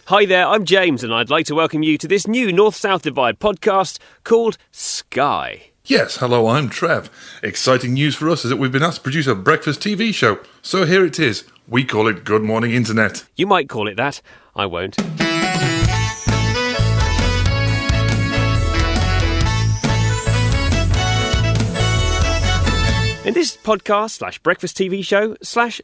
Hi there, I'm James, and I'd like to welcome you to this new North-South Divide podcast called Sky. Yes, hello, I'm Trev. Exciting news for us is that we've been asked to produce a breakfast TV show. So here it is. We call it Good Morning Internet. You might call it that. I won't. In this podcast / breakfast TV show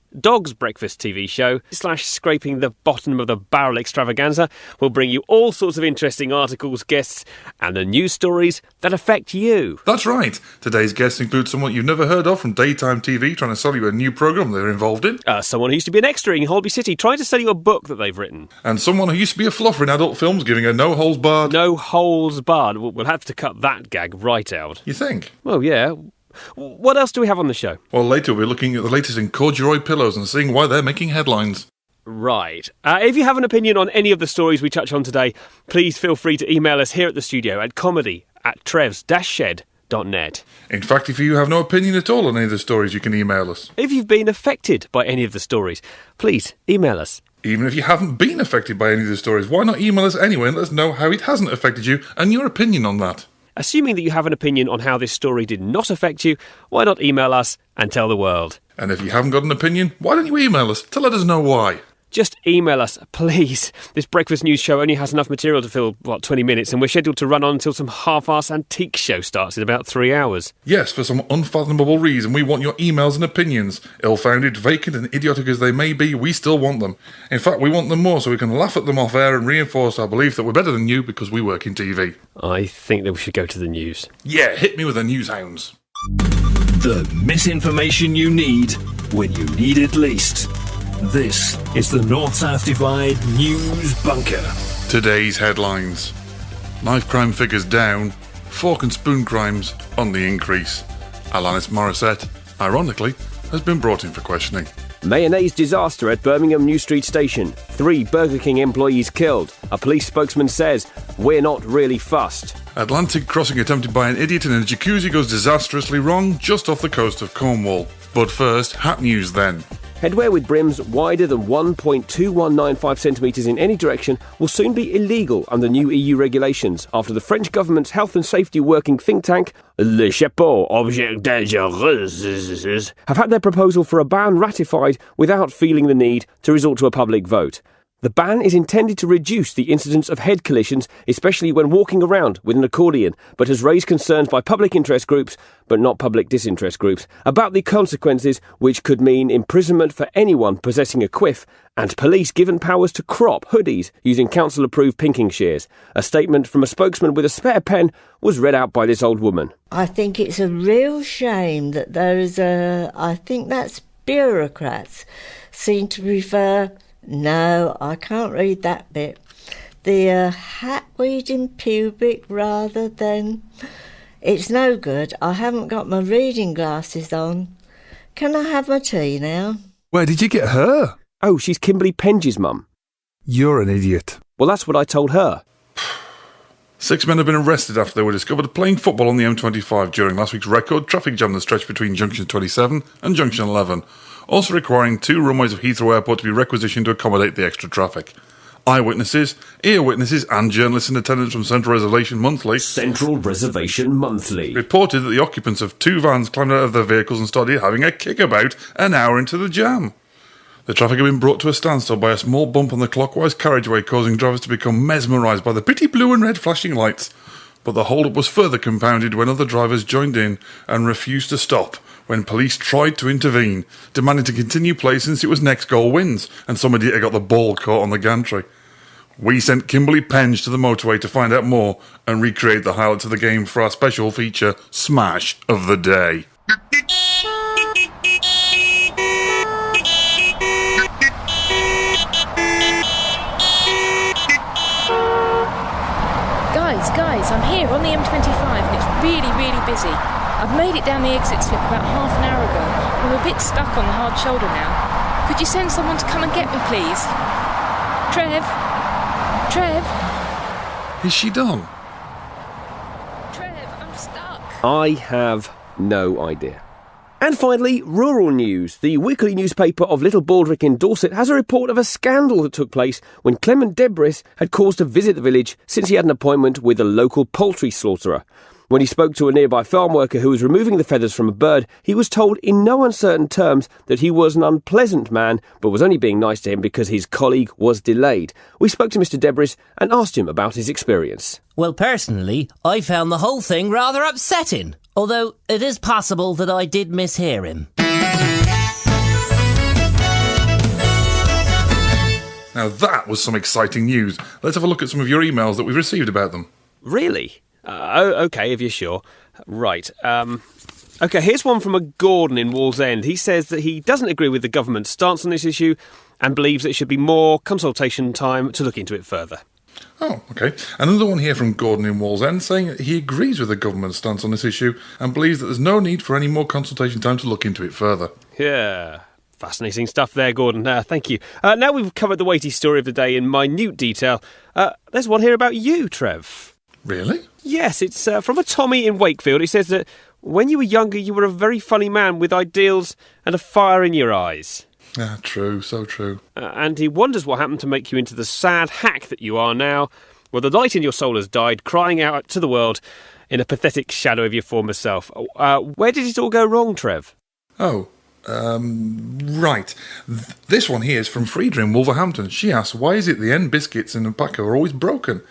/ dogs breakfast TV show / scraping the bottom of the barrel extravaganza, we'll bring you all sorts of interesting articles, guests and the news stories that affect you. That's right. Today's guests include someone you've never heard of from daytime TV trying to sell you a new programme they're involved in. Someone who used to be an extra in Holby City trying to sell you a book that they've written. And someone who used to be a fluffer in adult films giving a no holds barred. No holds barred. We'll have to cut that gag right out. You think? Well, yeah. What else do we have on the show? Well, later we're looking at the latest in corduroy pillows and seeing why they're making headlines. Right. If you have an opinion on any of the stories we touch on today, please feel free to email us here at the studio at comedy@trevs-shed.net. In fact, if you have no opinion at all on any of the stories, you can email us. If you've been affected by any of the stories, please email us. Even if you haven't been affected by any of the stories, why not email us anyway and let us know how it hasn't affected you and your opinion on that? Assuming that you have an opinion on how this story did not affect you, why not email us and tell the world? And if you haven't got an opinion, why don't you email us to let us know why? Just email us, please. This breakfast news show only has enough material to fill, 20 minutes, and we're scheduled to run on until some half-arse antique show starts in about 3 hours. Yes, for some unfathomable reason, we want your emails and opinions. Ill-founded, vacant and idiotic as they may be, we still want them. In fact, we want them more so we can laugh at them off air and reinforce our belief that we're better than you because we work in TV. I think that we should go to the news. Yeah, hit me with the news hounds. The misinformation you need when you need it least. This is the North-South Divide News Bunker. Today's headlines. Knife crime figures down, fork and spoon crimes on the increase. Alanis Morissette, ironically, has been brought in for questioning. Mayonnaise disaster at Birmingham New Street Station. 3 Burger King employees killed. A police spokesman says, "We're not really fussed." Atlantic crossing attempted by an idiot in a jacuzzi goes disastrously wrong just off the coast of Cornwall. But first, hat news then. Headwear with brims wider than 1.2195 centimetres in any direction will soon be illegal under new EU regulations after the French government's health and safety working think tank, Le Chapeau Object Dangereux, have had their proposal for a ban ratified without feeling the need to resort to a public vote. The ban is intended to reduce the incidence of head collisions, especially when walking around with an accordion, but has raised concerns by public interest groups, but not public disinterest groups, about the consequences, which could mean imprisonment for anyone possessing a quiff, and police given powers to crop hoodies using council-approved pinking shears. A statement from a spokesman with a spare pen was read out by this old woman. I think it's a real shame that I think that's bureaucrats seem to prefer... No, I can't read that bit. The hat-weed in pubic rather than... It's no good. I haven't got my reading glasses on. Can I have my tea now? Where did you get her? Oh, she's Kimberly Penge's mum. You're an idiot. Well, that's what I told her. 6 men have been arrested after they were discovered playing football on the M25 during last week's record traffic jam that stretched between Junction 27 and Junction 11, also requiring 2 runways of Heathrow Airport to be requisitioned to accommodate the extra traffic. Eyewitnesses, ear witnesses and journalists in attendance from Central Reservation Monthly reported that the occupants of 2 vans climbed out of their vehicles and started having a kickabout an hour into the jam. The traffic had been brought to a standstill by a small bump on the clockwise carriageway, causing drivers to become mesmerised by the pretty blue and red flashing lights. But the hold-up was further compounded when other drivers joined in and refused to stop when police tried to intervene, demanding to continue play since it was next goal wins, and somebody had got the ball caught on the gantry. We sent Kimberly Penge to the motorway to find out more and recreate the highlights of the game for our special feature, Smash of the Day. Guys, I'm here on the M25 and it's really, really busy. I've made it down the exit slip about half an hour ago. I'm a bit stuck on the hard shoulder now. Could you send someone to come and get me, please? Trev? Is she done? Trev, I'm stuck. I have no idea. And finally, rural news. The weekly newspaper of Little Baldrick in Dorset has a report of a scandal that took place when Clement Debris had cause to visit the village since he had an appointment with a local poultry slaughterer. When he spoke to a nearby farm worker who was removing the feathers from a bird, he was told in no uncertain terms that he was an unpleasant man, but was only being nice to him because his colleague was delayed. We spoke to Mr. Debris and asked him about his experience. Well, personally, I found the whole thing rather upsetting, although it is possible that I did mishear him. Now that was some exciting news. Let's have a look at some of your emails that we've received about them. Really? OK, if you're sure. Right. OK, here's one from a Gordon in Wallsend. He says that he doesn't agree with the government's stance on this issue and believes there should be more consultation time to look into it further. Oh, OK. Another one here from Gordon in Wallsend saying that he agrees with the government's stance on this issue and believes that there's no need for any more consultation time to look into it further. Yeah. Fascinating stuff there, Gordon. Thank you. Now we've covered the weighty story of the day in minute detail. There's one here about you, Trev. Really? Yes, it's from a Tommy in Wakefield. He says that when you were younger, you were a very funny man with ideals and a fire in your eyes. Ah, true, so true. And he wonders what happened to make you into the sad hack that you are now. Well, the light in your soul has died, crying out to the world in a pathetic shadow of your former self. Where did it all go wrong, Trev? Right. This one here is from Frieda in Wolverhampton. She asks, why is it the end biscuits in the packer are always broken?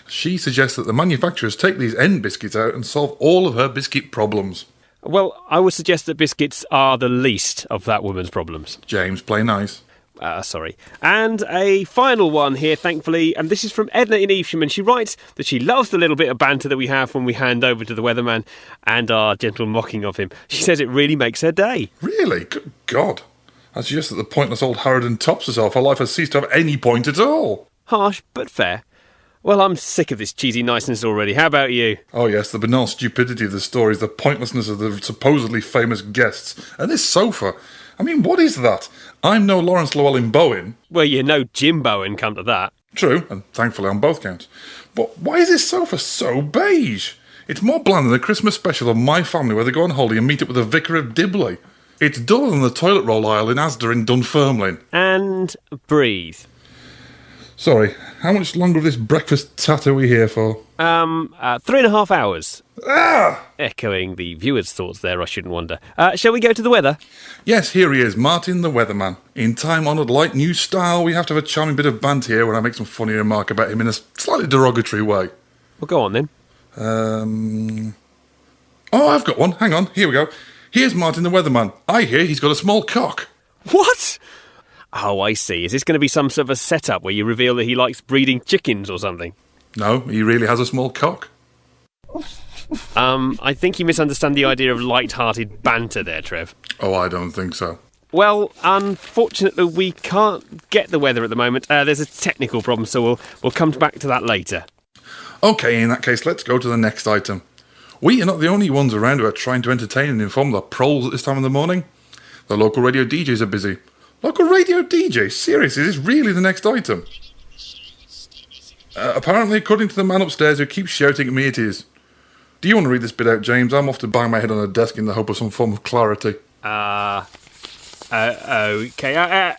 She suggests that the manufacturers take these end biscuits out and solve all of her biscuit problems. Well, I would suggest that biscuits are the least of that woman's problems. James, play nice. Sorry. And a final one here, thankfully, and this is from Edna in Evesham, and she writes that she loves the little bit of banter that we have when we hand over to the weatherman and our gentle mocking of him. She says it really makes her day. Really? Good God. I suggest that the pointless old Harridan tops herself. Her life has ceased to have any point at all. Harsh, but fair. Well, I'm sick of this cheesy niceness already. How about you? Oh yes, the banal stupidity of the stories, the pointlessness of the supposedly famous guests, and this sofa. I mean, what is that? I'm no Lawrence Llewellyn Bowen. Well, you're no Jim Bowen, come to that. True, and thankfully on both counts. But why is this sofa so beige? It's more bland than a Christmas special of My Family where they go on holiday and meet up with the Vicar of Dibley. It's duller than the toilet roll aisle in Asda in Dunfermline. And breathe. Sorry, how much longer of this breakfast tat are we here for? 3.5 hours. Ah! Echoing the viewer's thoughts there, I shouldn't wonder. Shall we go to the weather? Yes, here he is, Martin the Weatherman. In time-honoured light news style, we have to have a charming bit of banter here when I make some funny remark about him in a slightly derogatory way. Well, go on then. Oh, I've got one. Hang on, here we go. Here's Martin the Weatherman. I hear he's got a small cock. What? Oh, I see. Is this going to be some sort of a setup where you reveal that he likes breeding chickens or something? No, he really has a small cock. I think you misunderstand the idea of light-hearted banter there, Trev. Oh, I don't think so. Well, unfortunately, we can't get the weather at the moment. There's a technical problem, so we'll come back to that later. OK, in that case, let's go to the next item. We are not the only ones around who are trying to entertain and inform the proles at this time of the morning. The local radio DJs are busy. Local radio DJs? Seriously, is this really the next item? Apparently, according to the man upstairs who keeps shouting at me, it is. Do you want to read this bit out, James? I'm off to bang my head on a desk in the hope of some form of clarity. OK.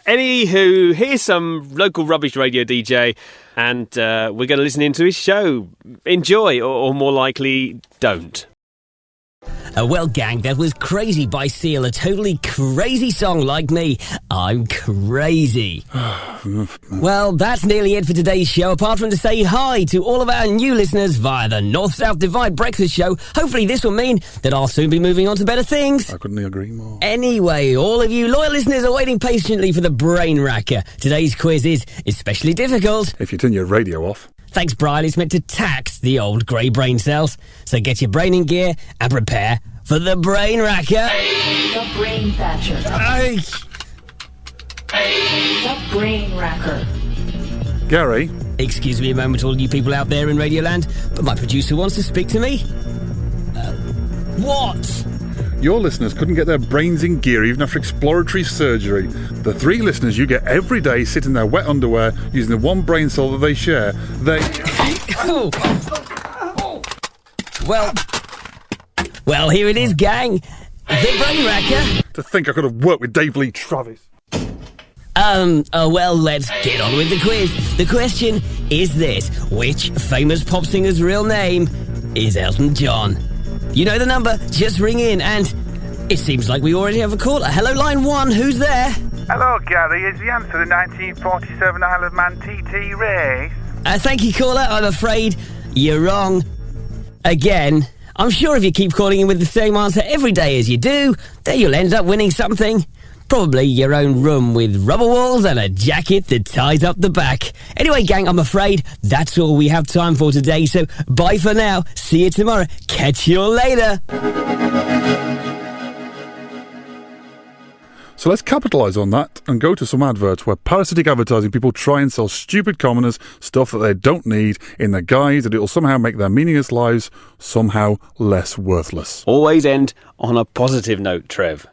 Anywho, here's some local rubbish radio DJ, and we're going to listen into his show. Enjoy, or more likely, don't. Well, gang, that was Krazy by Seal, a totally crazy song like me. I'm crazy. Well, that's nearly it for today's show, apart from to say hi to all of our new listeners via the North-South Divide Breakfast Show. Hopefully this will mean that I'll soon be moving on to better things. I couldn't agree more. Anyway, all of you loyal listeners are waiting patiently for the Brain Racker. Today's quiz is especially difficult. If you turn your radio off. Thanks, Brian. It's meant to tax the old grey brain cells. So get your brain in gear and prepare for the Brain Racker. The Brain Thatcher. The Brain Racker. Gary? Excuse me a moment, all you people out there in Radioland, but my producer wants to speak to me. What? Your listeners couldn't get their brains in gear even after exploratory surgery. The 3 listeners you get every day sit in their wet underwear using the one brain cell that they share. Well, here it is, gang. The Brain Racker. To think I could have worked with Dave Lee Travis. Well, let's get on with the quiz. The question is this. Which famous pop singer's real name is Elton John? You know the number, just ring in, and it seems like we already have a caller. Hello, line 1, who's there? Hello, Gary. Is the answer the 1947 Isle of Man TT race? Thank you, caller. I'm afraid you're wrong. Again. I'm sure if you keep calling in with the same answer every day as you do, then you'll end up winning something. Probably your own room with rubber walls and a jacket that ties up the back. Anyway, gang, I'm afraid that's all we have time for today, so bye for now. See you tomorrow. Catch you all later. So let's capitalise on that and go to some adverts where parasitic advertising people try and sell stupid commoners stuff that they don't need in the guise that it will somehow make their meaningless lives somehow less worthless. Always end on a positive note, Trev.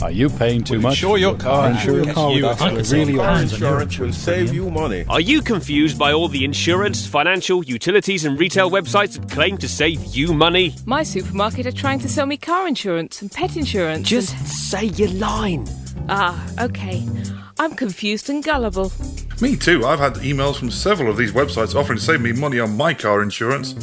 Are you paying too much? Insure your car. Insure your car with us. We're really car insurance will save you money. Are you confused by all the insurance, financial, utilities and retail websites that claim to save you money? My supermarket are trying to sell me car insurance and pet insurance. Just say your line. OK. I'm confused and gullible. Me too. I've had emails from several of these websites offering to save me money on my car insurance.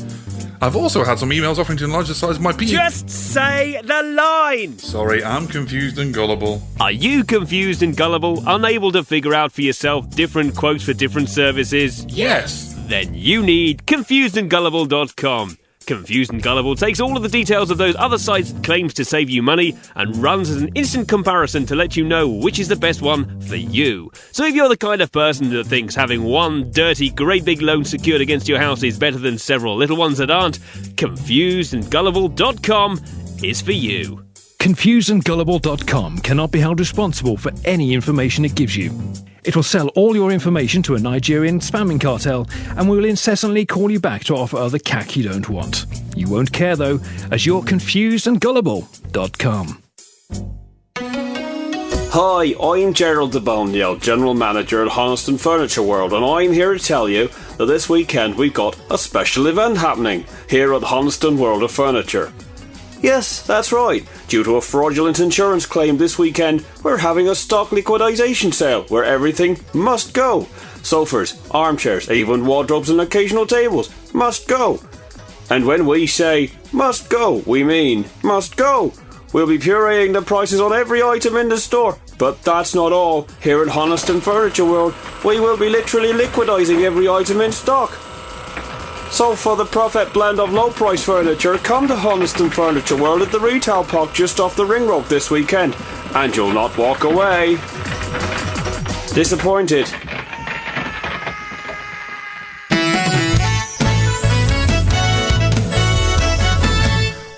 I've also had some emails offering to enlarge the size of my penis. Just say the line! Sorry, I'm confused and gullible. Are you confused and gullible, unable to figure out for yourself different quotes for different services? Yes! Then you need confusedandgullible.com. Confused and Gullible takes all of the details of those other sites' claims to save you money and runs as an instant comparison to let you know which is the best one for you. So if you're the kind of person that thinks having one dirty, great big loan secured against your house is better than several little ones that aren't, confusedandgullible.com is for you. Confusedandgullible.com cannot be held responsible for any information it gives you. It will sell all your information to a Nigerian spamming cartel and will incessantly call you back to offer other cack you don't want. You won't care though, as you're confusedandgullible.com. Hi, I'm Gerald de Bonio, General Manager at Honeston Furniture World, and I'm here to tell you that this weekend we've got a special event happening here at Honeston World of Furniture. Yes, that's right. Due to a fraudulent insurance claim this weekend, we're having a stock liquidation sale where everything must go. Sofas, armchairs, even wardrobes and occasional tables must go. And when we say must go, we mean must go. We'll be pureeing the prices on every item in the store. But that's not all. Here at Honeston Furniture World, we will be literally liquidising every item in stock. So for the perfect blend of low-price furniture, come to Honeston Furniture World at the Retail Park just off the Ring Road this weekend, and you'll not walk away disappointed.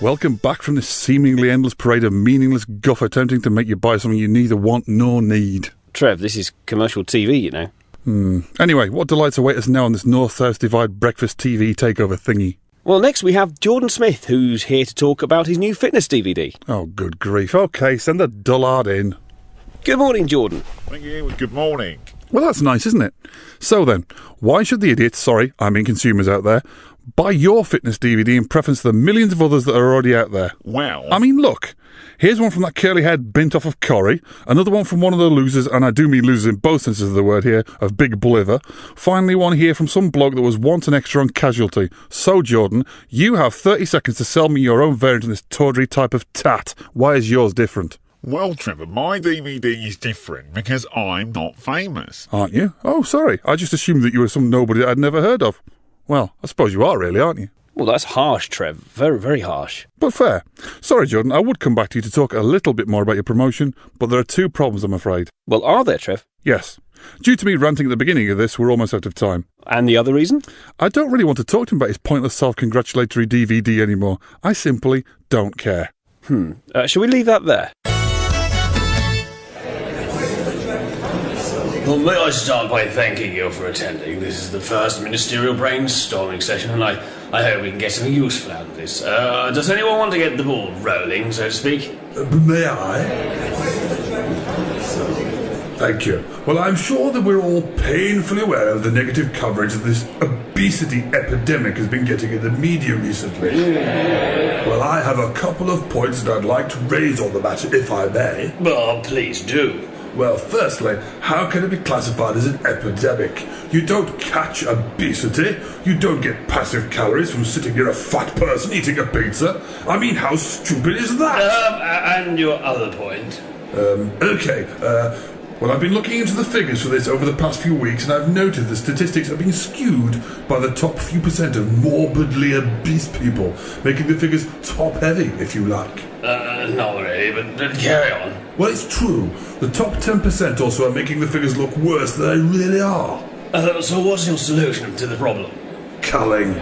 Welcome back from this seemingly endless parade of meaningless guff attempting to make you buy something you neither want nor need. Trev, this is commercial TV, you know. Anyway, what delights await us now on this North-South Divide breakfast TV takeover thingy? Well, next we have Jordan Smith, who's here to talk about his new fitness DVD. Oh, good grief. OK, send the dullard in. Good morning, Jordan. Thank you. Good morning. Well, that's nice, isn't it? So then, why should the idiots, sorry, I mean consumers out there, buy your fitness DVD in preference to the millions of others that are already out there? Well, I mean, look. Here's one from that curly-haired bint off of Corrie, another one from one of the losers, and I do mean losers in both senses of the word here, of Big Blither. Finally, one here from some bloke that was once an extra on Casualty. So, Jordan, you have 30 seconds to sell me your own variant of this tawdry type of tat. Why is yours different? well, Trevor, my DVD is different because I'm not famous. Aren't you? Oh, sorry. I just assumed that you were some nobody that I'd never heard of. Well, I suppose you are really, aren't you? Well, that's harsh, Trev. Very, very harsh. But fair. Sorry, Jordan, I would come back to you to talk a little bit more about your promotion, but there are two problems, I'm afraid. Well, are there, Trev? Yes. Due to me ranting at the beginning of this, we're almost out of time. And the other reason? I don't really want to talk to him about his pointless self-congratulatory DVD anymore. I simply don't care. Shall we leave that there? Well, may I start by thanking you for attending. This is the first ministerial brainstorming session, and I hope we can get something useful out of this. Does anyone want to get the ball rolling, so to speak? May I? Thank you. Well, I'm sure that we're all painfully aware of the negative coverage that this obesity epidemic has been getting in the media recently. Well, I have a couple of points that I'd like to raise on the matter, if I may. Well, please do. Well, firstly, how can it be classified as an epidemic? You don't catch obesity. You don't get passive calories from sitting near a fat person eating a pizza. I mean, how stupid is that? And your other point? Okay. Well, I've been looking into the figures for this over the past few weeks, and I've noted the statistics have been skewed by the top few percent of morbidly obese people, making the figures top-heavy, if you like. Not really, but carry on. Well, it's true. The top 10% also are making the figures look worse than they really are. So what's your solution to the problem? Culling.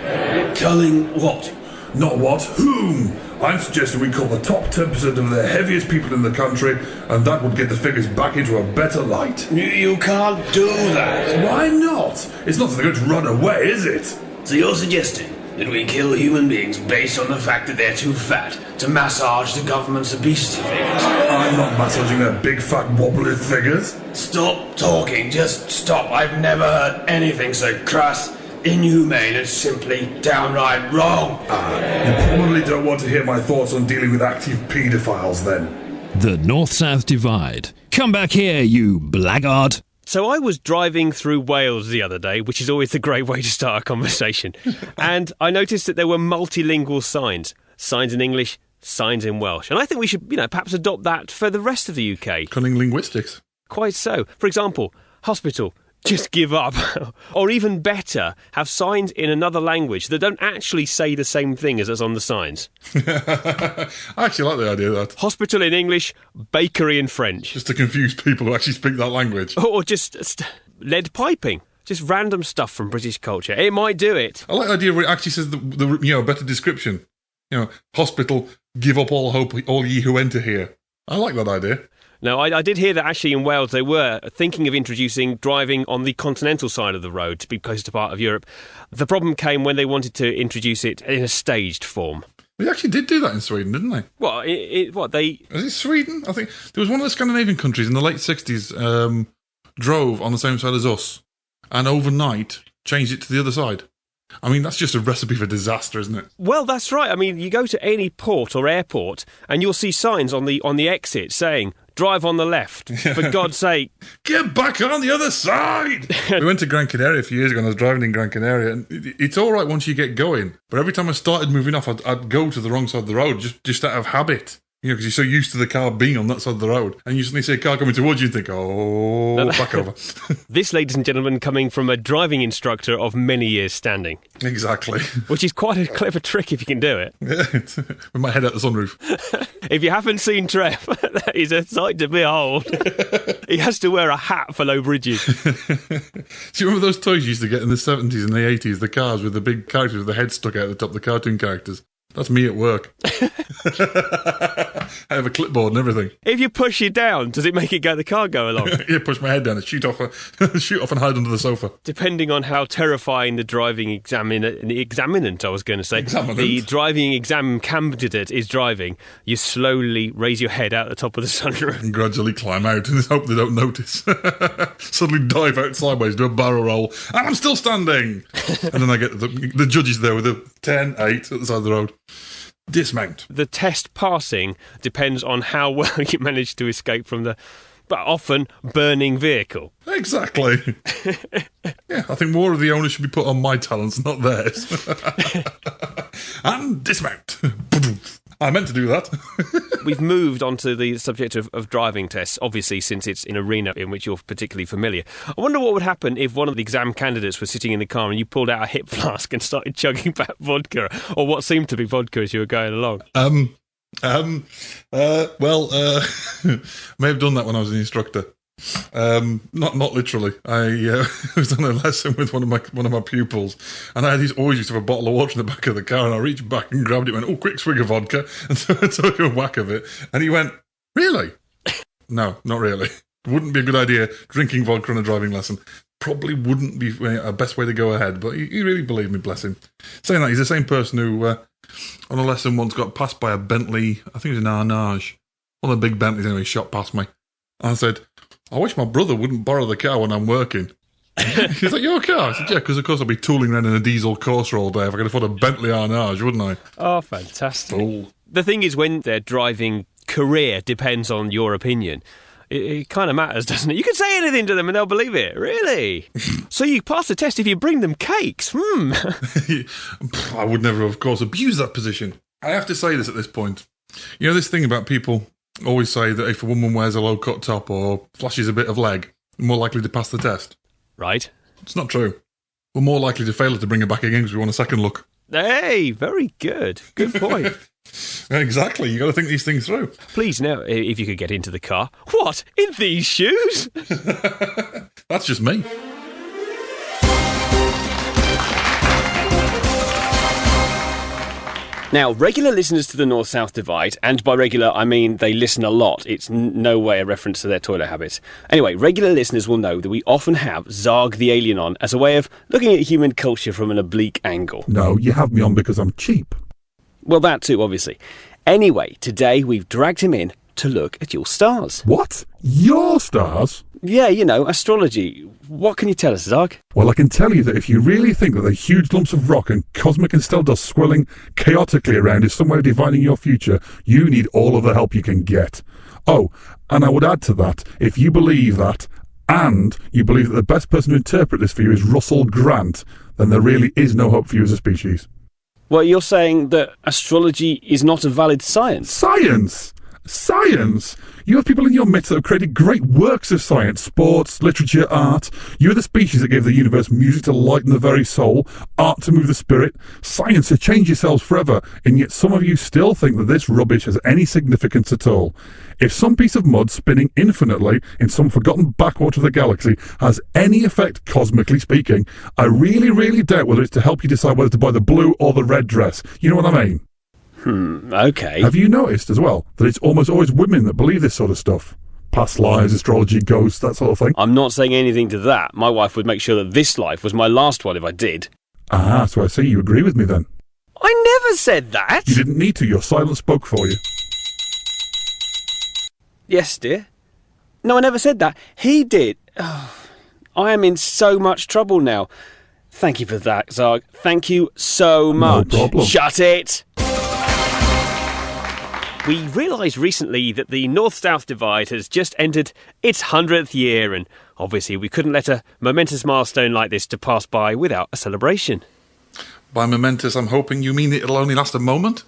Culling what? Not what, whom? I'm suggesting we call the top 10% of the heaviest people in the country, and that would get the figures back into a better light. You can't do that. Why not? It's not that they're going to run away, is it? So you're suggesting that we kill human beings based on the fact that they're too fat to massage the government's obesity figures? I'm not massaging their big fat wobbly figures. Stop talking, just stop. I've never heard anything so crass, inhumane, and simply downright wrong. You probably don't want to hear my thoughts on dealing with active paedophiles then. The North-South Divide. Come back here, you blackguard. So I was driving through Wales the other day, which is always a great way to start a conversation, and I noticed that there were multilingual signs. Signs in English, signs in Welsh. And I think we should, perhaps adopt that for the rest of the UK. Cunning linguistics. Quite so. For example, hospital, just give up. Or even better, have signs in another language that don't actually say the same thing as us on the signs. I actually like the idea of that. Hospital in English, bakery in French. Just to confuse people who actually speak that language. Or just lead piping. Just random stuff from British culture. It might do it. I like the idea where it actually says the better description. Hospital, give up all hope, all ye who enter here. I like that idea. No, I did hear that actually in Wales they were thinking of introducing driving on the continental side of the road to be close to part of Europe. The problem came when they wanted to introduce it in a staged form. They actually did do that in Sweden, didn't they? Well, Is it Sweden? I think there was one of the Scandinavian countries in the late 60s drove on the same side as us and overnight changed it to the other side. I mean, that's just a recipe for disaster, isn't it? Well, that's right. I mean, you go to any port or airport and you'll see signs on the exit saying, drive on the left, for God's sake. Get back on the other side! We went to Gran Canaria a few years ago and I was driving in Gran Canaria, and it's all right once you get going, but every time I started moving off, I'd go to the wrong side of the road, just out of habit. Because you're so used to the car being on that side of the road, and you suddenly see a car coming towards you and think, back over. This, ladies and gentlemen, coming from a driving instructor of many years standing. Exactly. Which is quite a clever trick if you can do it. Yeah, with my head out the sunroof. If you haven't seen Trev, that is a sight to behold. He has to wear a hat for low bridges. Do you remember those toys you used to get in the 70s and the 80s, the cars with the big characters with the head stuck out the top, the cartoon characters? That's me at work. I have a clipboard and everything. If you push it down, does it make the car go along? Yeah, push my head down and shoot off and hide under the sofa. Depending on how terrifying the driving examinant, I was going to say. The driving exam candidate is driving, you slowly raise your head out the top of the sunroof. And gradually climb out and hope they don't notice. Suddenly dive out sideways, do a barrel roll, and I'm still standing! And then I get the judges there with a 10, 8 at the side of the road. Dismount. The test passing depends on how well you manage to escape from the, but often, burning vehicle. Exactly. Yeah, I think more of the onus should be put on my talents, not theirs. And dismount. I meant to do that. We've moved on to the subject of driving tests, obviously, since it's an arena in which you're particularly familiar. I wonder what would happen if one of the exam candidates was sitting in the car and you pulled out a hip flask and started chugging back vodka, or what seemed to be vodka as you were going along. May have done that when I was an instructor. Not literally. I was on a lesson with one of my pupils, and I always used to have a bottle of water in the back of the car, and I reached back and grabbed it and went, "Oh, quick swig of vodka," and so I took a whack of it, and he went, "Really?" No, not really. Wouldn't be a good idea drinking vodka on a driving lesson. Probably wouldn't be a best way to go ahead, but he really believed me, bless him. Saying that, he's the same person who on a lesson once got passed by a Bentley, I think it was an Arnage, one of the big Bentleys anyway, shot past me. And I said, I wish my brother wouldn't borrow the car when I'm working. He's like, your car? I said, yeah, because of course I'd be tooling around in a diesel Corsa all day if I could afford a Bentley Arnage, wouldn't I? Oh, fantastic. The thing is, when their driving career depends on your opinion, it kind of matters, doesn't it? You can say anything to them and they'll believe it. Really? So you pass the test if you bring them cakes. I would never, of course, abuse that position. I have to say this at this point. You know this thing about people always say that if a woman wears a low-cut top or flashes a bit of leg, they're more likely to pass the test. Right. It's not true. We're more likely to fail it to bring her back again because we want a second look. Hey, very good. Good point. Exactly. You got to think these things through. Please, now, if you could get into the car. What? In these shoes? That's just me. Now, regular listeners to the North-South Divide, and by regular I mean they listen a lot, it's no way a reference to their toilet habits. Anyway, regular listeners will know that we often have Zarg the Alien on as a way of looking at human culture from an oblique angle. No, you have me on because I'm cheap. Well, that too, obviously. Anyway, today we've dragged him in to look at your stars. What? Your stars? Yeah, you know, astrology. What can you tell us, Zarg? Well, I can tell you that if you really think that the huge lumps of rock and cosmic and stellar dust swirling chaotically around is some way of divining your future, you need all of the help you can get. Oh, and I would add to that, if you believe that, and you believe that the best person to interpret this for you is Russell Grant, then there really is no hope for you as a species. Well, you're saying that astrology is not a valid science? Science! Science! You have people in your midst that have created great works of science, sports, literature, art. You're the species that gave the universe music to lighten the very soul, art to move the spirit, science to change yourselves forever, and yet some of you still think that this rubbish has any significance at all. If some piece of mud spinning infinitely in some forgotten backwater of the galaxy has any effect, cosmically speaking, I really, really doubt whether it's to help you decide whether to buy the blue or the red dress. You know what I mean? Okay. Have you noticed as well that it's almost always women that believe this sort of stuff? Past lives, astrology, ghosts, that sort of thing? I'm not saying anything to that. My wife would make sure that this life was my last one if I did. Ah, so I see you agree with me then. I never said that! You didn't need to, your silence spoke for you. Yes, dear. No, I never said that. He did. Oh, I am in so much trouble now. Thank you for that, Zarg. Thank you so much. No problem. Shut it! We realised recently that the North-South Divide has just entered its 100th year, and obviously we couldn't let a momentous milestone like this to pass by without a celebration. By momentous, I'm hoping you mean it'll only last a moment?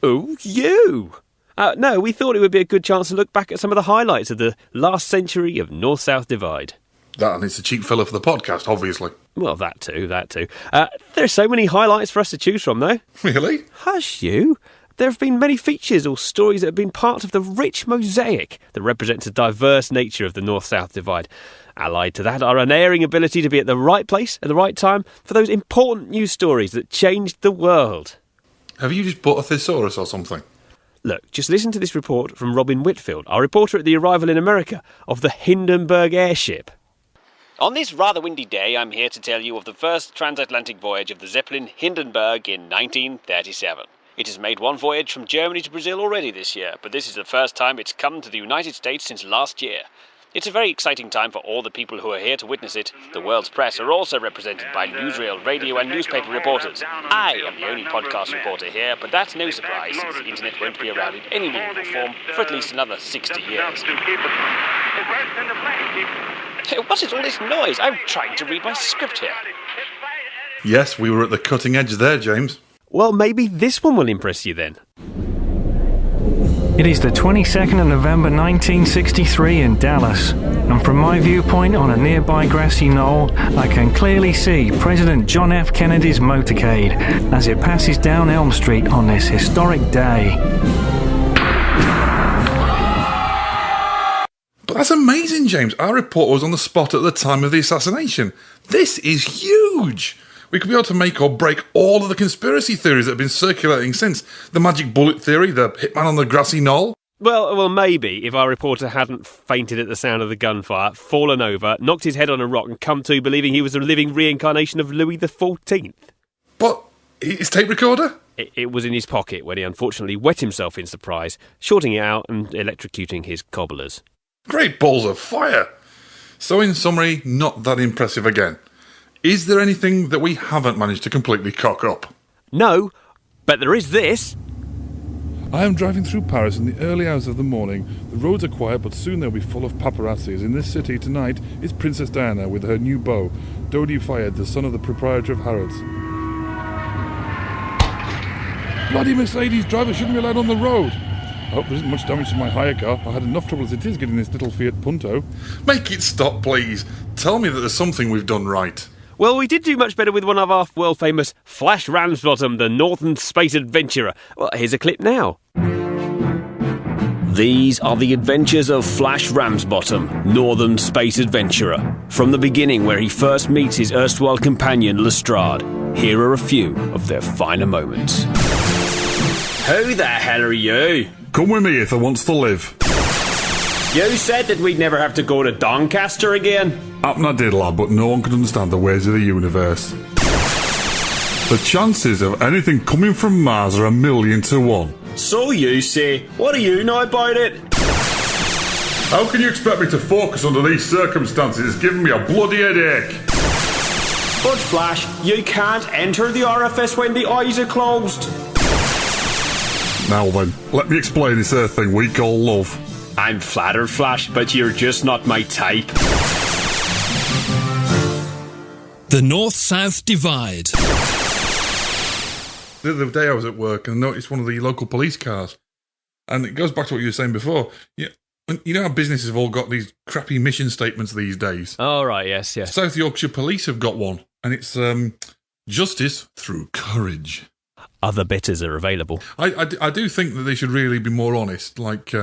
Oh, you! No, we thought it would be a good chance to look back at some of the highlights of the last century of North-South Divide. That, and it's a cheap filler for the podcast, obviously. Well, that too. There are so many highlights for us to choose from, though. Really? Hush you! There have been many features or stories that have been part of the rich mosaic that represents the diverse nature of the North-South Divide. Allied to that, our unerring ability to be at the right place at the right time for those important news stories that changed the world. Have you just bought a thesaurus or something? Look, just listen to this report from Robin Whitfield, our reporter at the arrival in America of the Hindenburg airship. On this rather windy day, I'm here to tell you of the first transatlantic voyage of the Zeppelin Hindenburg in 1937. It has made one voyage from Germany to Brazil already this year, but this is the first time it's come to the United States since last year. It's a very exciting time for all the people who are here to witness it. The world's press are also represented by newsreel, radio and newspaper reporters. I am the only podcast reporter here, but that's no surprise since the internet won't be around in any meaningful form for at least another 60 years. What is all this noise? I'm trying to read my script here. Yes, we were at the cutting edge there, James. Well, maybe this one will impress you then. It is the 22nd of November 1963 in Dallas, and from my viewpoint on a nearby grassy knoll, I can clearly see President John F. Kennedy's motorcade as it passes down Elm Street on this historic day. But that's amazing, James. Our reporter was on the spot at the time of the assassination. This is huge! We could be able to make or break all of the conspiracy theories that have been circulating since. The magic bullet theory, the hitman on the grassy knoll. Well, maybe if our reporter hadn't fainted at the sound of the gunfire, fallen over, knocked his head on a rock and come to believing he was a living reincarnation of Louis XIV. But his tape recorder? It was in his pocket when he unfortunately wet himself in surprise, shorting it out and electrocuting his cobblers. Great balls of fire! So in summary, not that impressive again. Is there anything that we haven't managed to completely cock up? No, but there is this. I am driving through Paris in the early hours of the morning. The roads are quiet, but soon they'll be full of paparazzis. In this city tonight is Princess Diana with her new beau, Dodi Fayed, the son of the proprietor of Harrods. Bloody Mercedes driver shouldn't be allowed on the road. I hope there isn't much damage to my hire car. I had enough trouble as it is getting this little Fiat Punto. Make it stop, please. Tell me that there's something we've done right. Well, we did do much better with one of our world-famous Flash Ramsbottom, the Northern Space Adventurer. Well, here's a clip now. These are the adventures of Flash Ramsbottom, Northern Space Adventurer. From the beginning, where he first meets his erstwhile companion, Lestrade. Here are a few of their finer moments. Who the hell are you? Come with me if I wants to live. You said that we'd never have to go to Doncaster again. Happen I did, lad, but no one could understand the ways of the universe. The chances of anything coming from Mars are 1,000,000 to 1. So you say. What do you know about it? How can you expect me to focus under these circumstances? It's giving me a bloody headache. But Flash, you can't enter the orifice when the eyes are closed. Now then, let me explain this Earth thing we call love. I'm flattered, Flash, but you're just not my type. The North-South Divide. The other day I was at work and noticed one of the local police cars. And it goes back to what you were saying before. You know how businesses have all got these crappy mission statements these days? Oh, right, yes. South Yorkshire Police have got one. And it's justice through courage. Other bitters are available. I do think that they should really be more honest. Like,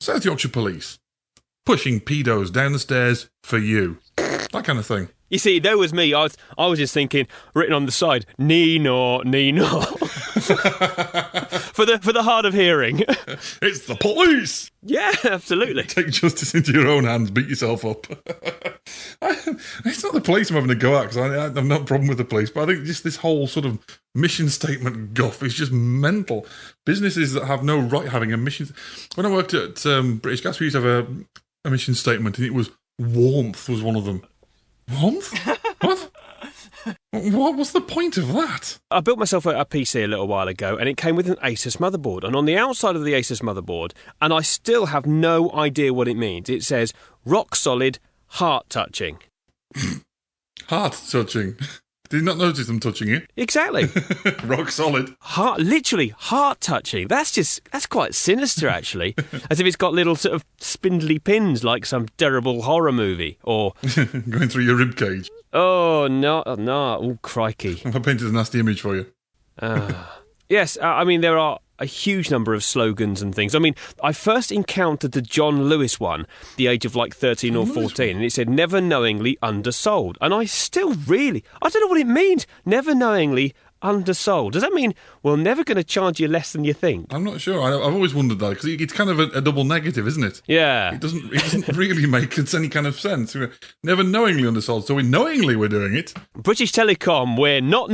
South Yorkshire Police, pushing pedos down the stairs for you. That kind of thing. You see, there was me. I was just thinking, written on the side, Nino. for the hard of hearing. It's the police! Yeah, absolutely. Take justice into your own hands, beat yourself up. It's not the police I'm having to go at, because I have no problem with the police, but I think just this whole sort of mission statement guff is just mental. Businesses that have no right having a mission... When I worked at British Gas, we used to have a mission statement, and it was warmth was one of them. Warmth? What? What was the point of that? I built myself a PC a little while ago, and it came with an Asus motherboard. And on the outside of the Asus motherboard, and I still have no idea what it means, it says, rock solid, heart touching. Heart touching? Did you not notice them touching you? Exactly. Rock solid. Literally, heart touching. That's quite sinister, actually. As if it's got little sort of spindly pins like some terrible horror movie. Or going through your rib cage. Oh, no. Oh, crikey. I painted a nasty image for you. Yes, I mean, there are a huge number of slogans and things. I mean, I first encountered the John Lewis one, the age of like 13 or 14, and it said, never knowingly undersold. And I still I don't know what it means, never knowingly undersold. Does that mean we're never going to charge you less than you think? I'm not sure. I've always wondered that, because it's kind of a double negative, isn't it? Yeah. It doesn't really make any kind of sense. We're never knowingly undersold, so we're doing it. British Telecom, we're not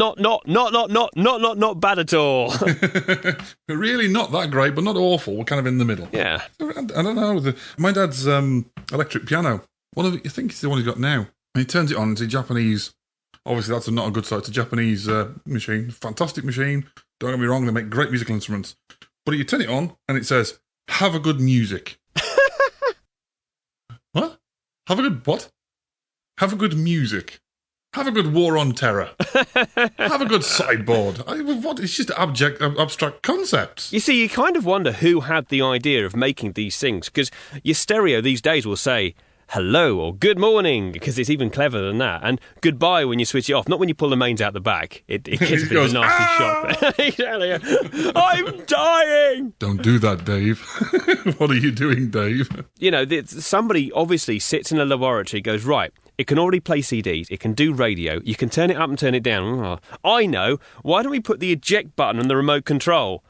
bad at all. We're really not that great, but not awful. We're kind of in the middle. Yeah. I don't know. My dad's electric piano, I think it's the one he's got now, and he turns it on, it's a Japanese... Obviously, that's not a good site. It's a Japanese machine. Fantastic machine. Don't get me wrong, they make great musical instruments. But you turn it on, and it says, have a good music. What? Have a good what? Have a good music. Have a good war on terror. Have a good sideboard. What? It's just abstract concepts. You see, you kind of wonder who had the idea of making these things, because your stereo these days will say... hello or good morning, because it's even cleverer than that, and goodbye when you switch it off, not when you pull the mains out the back. It gets a bit of a nasty shock. Exactly. I'm dying! Don't do that, Dave. What are you doing, Dave? You know, somebody obviously sits in a laboratory, goes, right, it can already play CDs, it can do radio, you can turn it up and turn it down. Oh, I know, why don't we put the eject button on the remote control?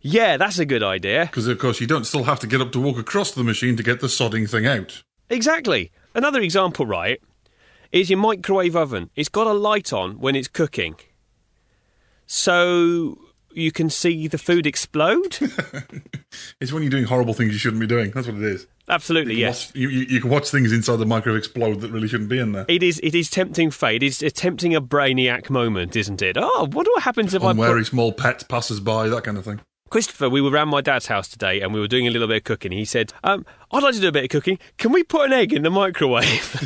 Yeah, that's a good idea. Because, of course, you don't still have to get up to walk across the machine to get the sodding thing out. Exactly. Another example, right, is your microwave oven. It's got a light on when it's cooking. So you can see the food explode? It's when you're doing horrible things you shouldn't be doing. That's what it is. Absolutely, yes. You can watch things inside the microwave explode that really shouldn't be in there. It is tempting fate. It's attempting a brainiac moment, isn't it? Oh, what happens if Unwary small pet passes by, that kind of thing. Christopher, we were around my dad's house today and we were doing a little bit of cooking. He said, I'd like to do a bit of cooking. Can we put an egg in the microwave?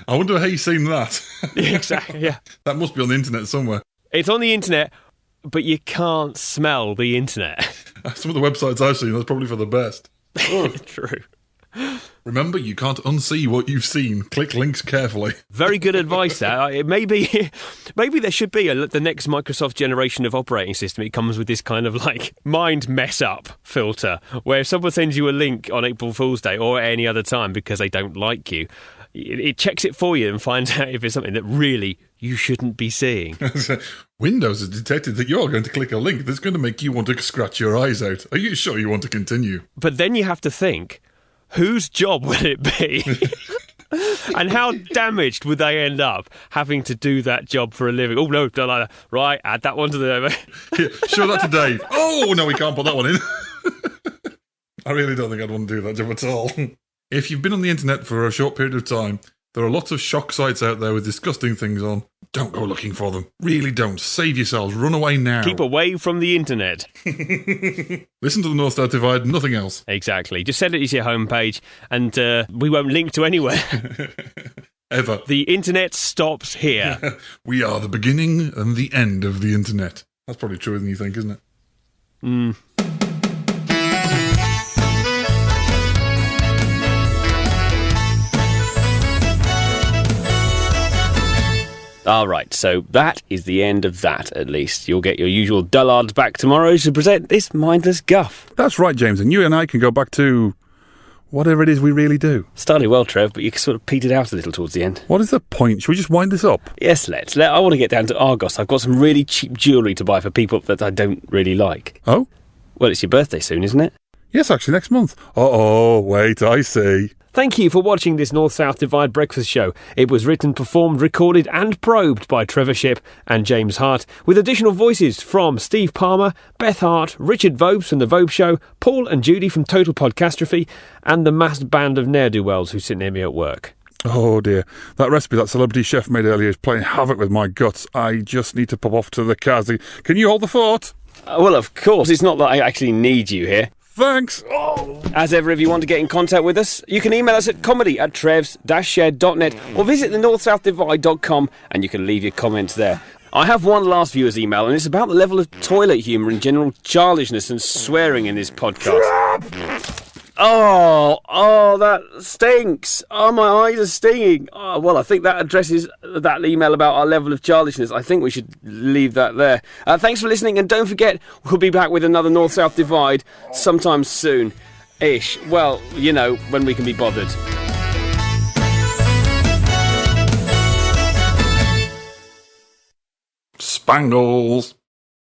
I wonder how you've seen that. Exactly, yeah. That must be on the internet somewhere. It's on the internet, but you can't smell the internet. Some of the websites I've seen, that's probably for the best. True. Remember, you can't unsee what you've seen. Click links carefully. Very good advice, that. Maybe there should be the next Microsoft generation of operating system. It comes with this kind of mind mess up filter, where if someone sends you a link on April Fool's Day or at any other time because they don't like you, it checks it for you and finds out if it's something that really you shouldn't be seeing. Windows has detected that you're going to click a link that's going to make you want to scratch your eyes out. Are you sure you want to continue? But then you have to think, whose job would it be? And how damaged would they end up having to do that job for a living? Oh, no, don't like that. Right, add that one to the... Show that to Dave. Oh, no, we can't put that one in. I really don't think I'd want to do that job at all. If you've been on the internet for a short period of time, there are lots of shock sites out there with disgusting things on. Don't go looking for them. Really don't. Save yourselves. Run away now. Keep away from the internet. Listen to the North-South Divide, nothing else. Exactly. Just send it to your homepage and we won't link to anywhere. Ever. The internet stops here. We are the beginning and the end of the internet. That's probably truer than you think, isn't it? Mm. All right, so that is the end of that, at least. You'll get your usual dullards back tomorrow to present this mindless guff. That's right, James, and you and I can go back to whatever it is we really do. Started well, Trev, but you sort of petered out a little towards the end. What is the point? Should we just wind this up? Yes, let's. I want to get down to Argos. I've got some really cheap jewellery to buy for people that I don't really like. Oh? Well, it's your birthday soon, isn't it? Yes, actually, next month. Uh-oh, wait, I see. Thank you for watching this North-South Divide breakfast show. It was written, performed, recorded and probed by Trevor Shipp and James Hart, with additional voices from Steve Palmer, Beth Hart, Richard Vobes from The Vobes Show, Paul and Judy from Total Podcastrophe, and the massed band of ne'er-do-wells who sit near me at work. Oh dear, that recipe that celebrity chef made earlier is playing havoc with my guts. I just need to pop off to the Krazy. Can you hold the fort? Well, of course. It's not that I actually need you here. Thanks. Oh. As ever, if you want to get in contact with us, you can email us at comedy@trevs-shed.net or visit thenorthsouthdivide.com and you can leave your comments there. I have one last viewer's email, and it's about the level of toilet humour and general childishness and swearing in this podcast. Oh, that stinks. Oh, my eyes are stinging. Oh, well, I think that addresses that email about our level of childishness. I think we should leave that there. Thanks for listening, and don't forget, we'll be back with another North-South Divide sometime soon-ish. Well, you know, when we can be bothered. Spangles.